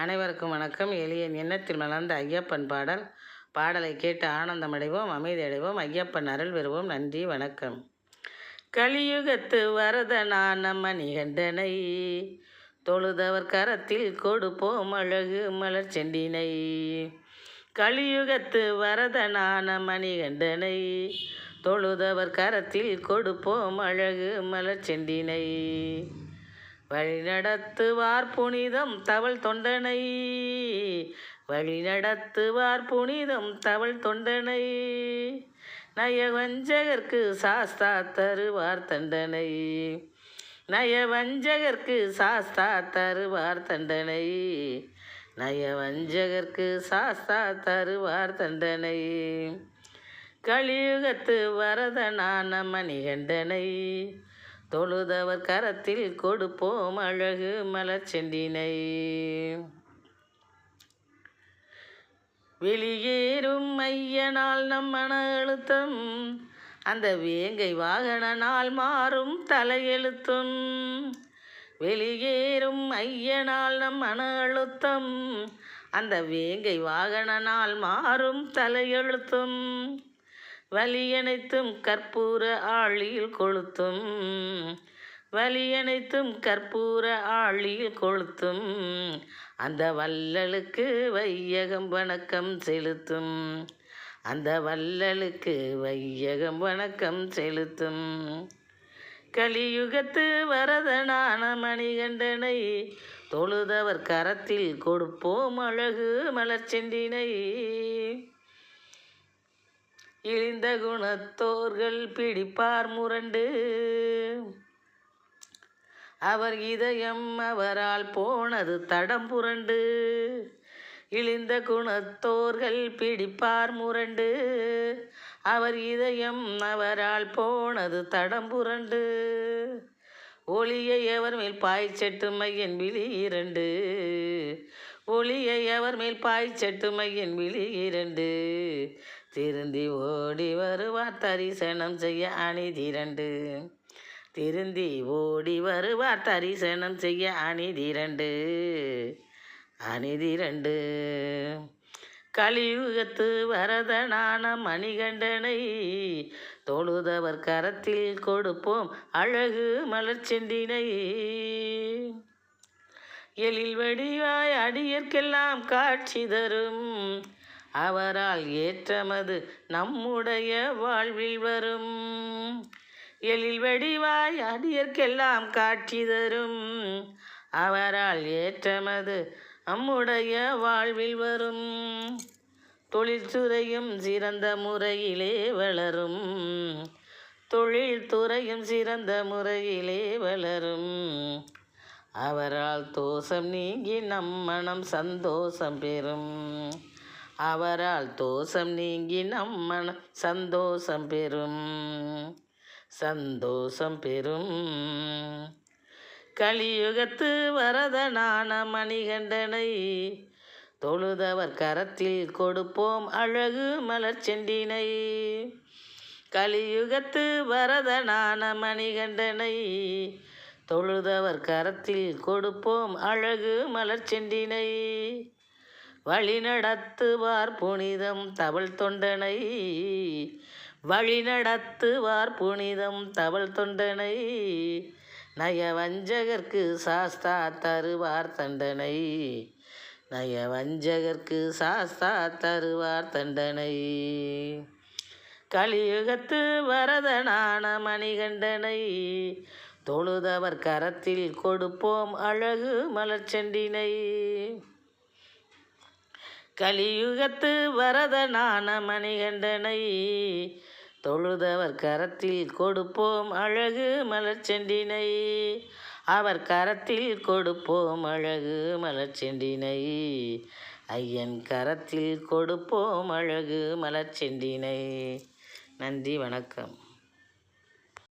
அனைவருக்கும் வணக்கம். எளிய எண்ணத்தில் மலர்ந்த ஐயப்பன் பாடலை கேட்டு ஆனந்தமடைவோம், அமைதி அடைவோம், ஐயப்பன் அருள் பெறுவோம். நன்றி, வணக்கம். கலியுகத்து வரதனான மணிகண்டனை தொழுதவர் கரத்தில் கொடுப்போம் அழகு மலர் செண்டினை. கலியுகத்து வரதனான மணிகண்டனை தொழுதவர் கரத்தில் கொடுப்போம் அழகு மலர் செண்டினை. வழிநடத்துவார் புனிதம் தவள் தொண்டனை, வழிநடத்துவார் புனிதம் தவள் தொண்டனை. நயவஞ்சகர்க்கு சாஸ்தா தருவார் தண்டனை, நயவஞ்சகர்க்கு சாஸ்தா தருவார் தண்டனை, நயவஞ்சகர்க்கு சாஸ்தா தருவார் தண்டனை. கலியுகத்து வரதனான மணிகண்டனை தொழுதவர் கரத்தில் கொடுப்போம் அழகு மலர் செண்டினை. வெளியேறும் ஐயனால் நம் மன அழுத்தம், அந்த வேங்கை வாகனால் மாறும் தலையெழுத்தும். வெளியேறும் ஐயனால் நம் மன அழுத்தம், அந்த வேங்கை வாகனால் மாறும் தலையெழுத்தும். வலியனைத்தும் கற்பூர ஆழியில் கொளுத்தும், வலியனைத்தும் கற்பூர ஆழியில் கொளுத்தும். அந்த வள்ளலுக்கு வையகம் வணக்கம் செலுத்தும், அந்த வள்ளலுக்கு வையகம் வணக்கம் செலுத்தும். கலியுகத்து வரதனான மணிகண்டனை தொழுதவர் கரத்தில் கொடுப்போம் அழகு மலர் செண்டினை. இழிந்த குணத்தோர்கள் பிடிப்பார் முரண்டு, அவர் இதயம் அவரால் போனது தடம் புரண்டு. இழிந்த குணத்தோர்கள் பிடிப்பார் முரண்டு, அவர் இதயம் அவரால் போனது தடம் புரண்டு. ஒளியை அவர் மேல் பாய்ச்சட்டு மையன் விழி இரண்டு, ஒளியை அவர் மேல் பாய்ச்சட்டு மையன் விழி இரண்டு. திருந்தி ஓடி வருவார் தரிசனம் செய்ய அணிதிரண்டு, திருந்தி ஓடி வருவார் தரிசனம் செய்ய அணிதிரண்டு, அணிதிரண்டு. கலியுகத்து வரதனான மணிகண்டனை தொழுதவர் கரத்தில் கொடுப்போம் அழகு மலர் செண்டினை. எழில் வடிவாய் அடியர்க்கெல்லாம் காட்சி தரும், அவரால் ஏற்றமது நம்முடைய வாழ்வில் வரும். எழில் வடிவாய் அடியர்க்கெல்லாம் காட்சி தரும், அவரால் ஏற்றமது நம்முடைய வாழ்வில் வரும். தொழில்துறையும் சிறந்த முறையிலே வளரும், தொழில்துறையும் சிறந்த முறையிலே வளரும். அவரால் தோஷம் நீங்கி நம் மனம் சந்தோஷம் பெறும், அவரால் தோஷம் நீங்கி நம் மனம் சந்தோஷம் பெறும், சந்தோஷம் பெறும். கலியுகத்து வரதனான மணிகண்டனை தொழுதவர் கரத்தில் கொடுப்போம் அழகு மலர் செண்டினை. கலியுகத்து வரதனான மணிகண்டனை தொழுதவர் கரத்தில் கொடுப்போம் அழகு மலர் செண்டினை. வழிநடத்துவார் புனிதம் தவள் தொண்டனை, வழிநடத்துவார் புனிதம் தவள் தொண்டனை. நயவஞ்சகர்க்கு சாஸ்தா தருவார் தண்டனை, நயவஞ்சகர்க்கு சாஸ்தா தருவார் தண்டனை. கலியுகத்து வரதனான மணிகண்டனை தொழுதவர் கரத்தில் கொடுப்போம் அழகு மலர் செண்டினை. கலியுகத்து வரதனான மணிகண்டனை தொழுதவர் கரத்தில் கொடுப்போம் அழகு மலர் செண்டினை, அவர் கரத்தில் கொடுப்போம் அழகு மலர் செண்டினை. ஐயன் கரத்தில் கொடுப்போம் அழகு மலர் செண்டினை. நன்றி, வணக்கம்.